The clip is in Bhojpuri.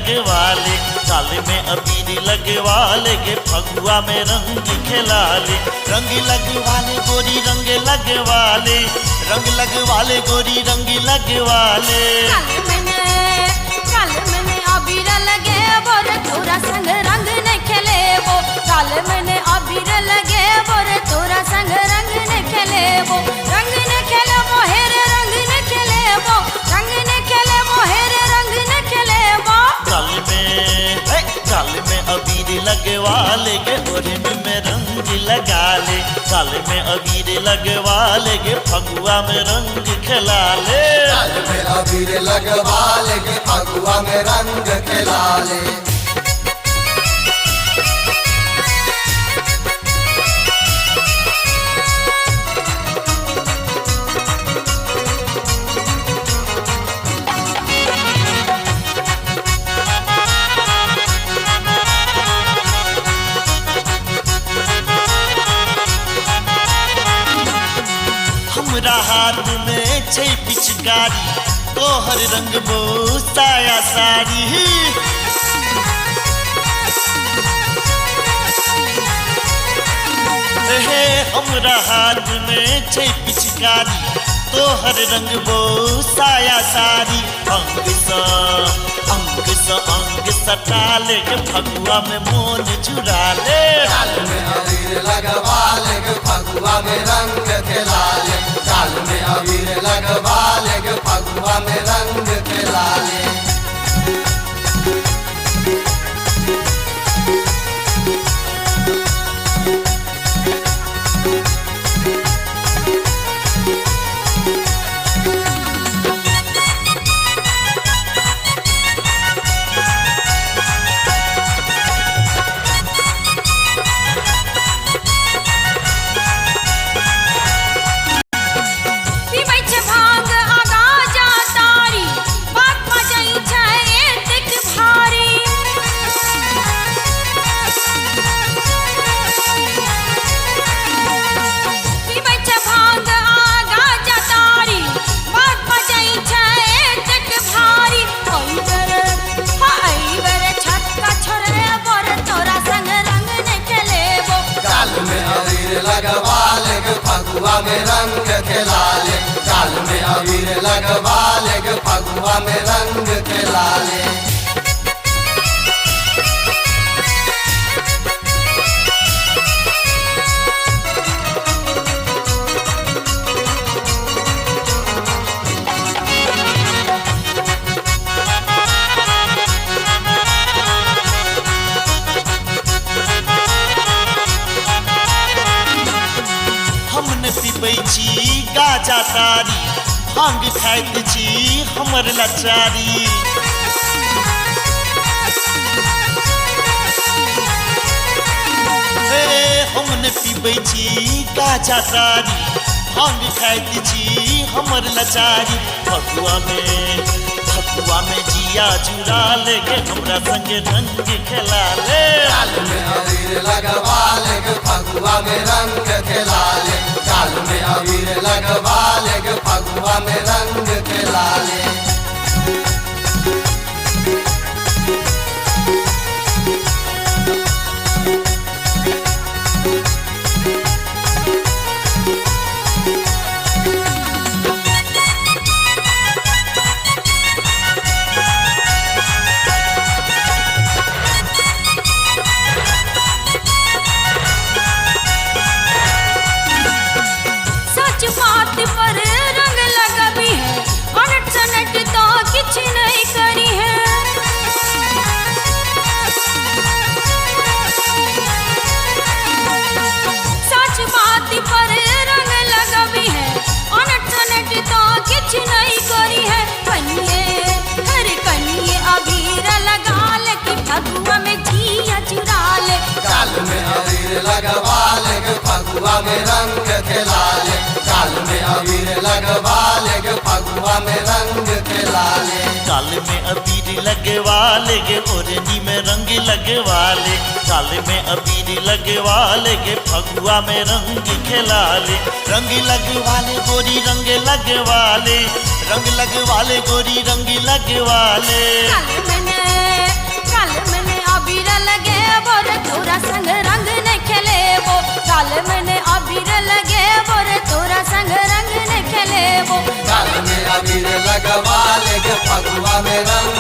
लगवा ले, गाल में अबीर लगवा ले गे फगुआ में रंग खिला ले। रंग लगवा ले गोरी रंग लगवा ले, रंग लगवा ले गोरी रंग लगवा ले। काल मैंने अबीर लगे बोरे तोरा संग रंग न खेले वो। काल मैंने अबीर लगे बोरे तोरा संग रंग न खेले वो। रंग न खेले वो हेरे रंग न खेले वो। रंग न खेले वो हेरे रंग न खेले वो। गाल में अबीर लगवा ले गे ओढ़न में रंग लगा ले। गाल में अबीर लगवा ले गे फगुआ में रंग खिला ले। गाल में अबीर लगवा ले गे फगुआ में रंग खिला ले। हमरा हाथ में छै पिचकारी, तोहर रंग बो साया साड़ी। हे हमरा हाथ में छै पिचकारी, तोहर रंग बो साया साड़ी। अंग सटा ले गे फगुआ में मोन चुरा ले। गाल में अबीर लगवा ले गे फगुआ में रंग खिला ले। गाल में अबीर लगवा ले गे फगुआ में रंग खिला ले। लगवा ले गे फगुआ में रंग खिला ले। गाल में अबीर लगवा ले गे फगुआ में रंग खिला ले। हमने पीबै छी गाजा तारी, भांग खाइत छी हमर लाचारी। हमने पीबै छी गाजा तारी, भांग खाइत छी हमर लाचारी। फगुआ में जिया जुड़ा ले गे हमरा संग रंग खिला ले। गाल में अबीर लगवा ले गे फगुआ में रंग खिला ले। गाल में अबीर लगवा ले गे फगुआ में रंग खिला ले। पर रंग लगबी है, अनट सनट तो किछ नहीं करी है। सच बात पर रंग लगबी है, अनट सनट तो किछ नहीं करी है। कनिए अबीर लगा ले कि फगुआ में जिया चुरा ले। गाल में अबीर लगवा ले गे फगुआ में रंग खिला ले। गाल में अबीर लगवा ले गे फगुआ में रंग खिला ले। गाल में अबीर लगवा ले गे ओढ़नी में रंग लगवा ले। गाल में अबीर लगवा ले गे फगुआ में रंग खिला ले। रंग लगवा ले गोरी रंग लगवा ले, रंग लगवा ले गोरी रंग लगवा ले। अबीर लगे बोरे तोरा संग रंग न खेले वो गाल में अबीर लगे बोरे तोरा संग रंग न खेले वो गाल में अबीर लगवा लेगे फगुआ में रंग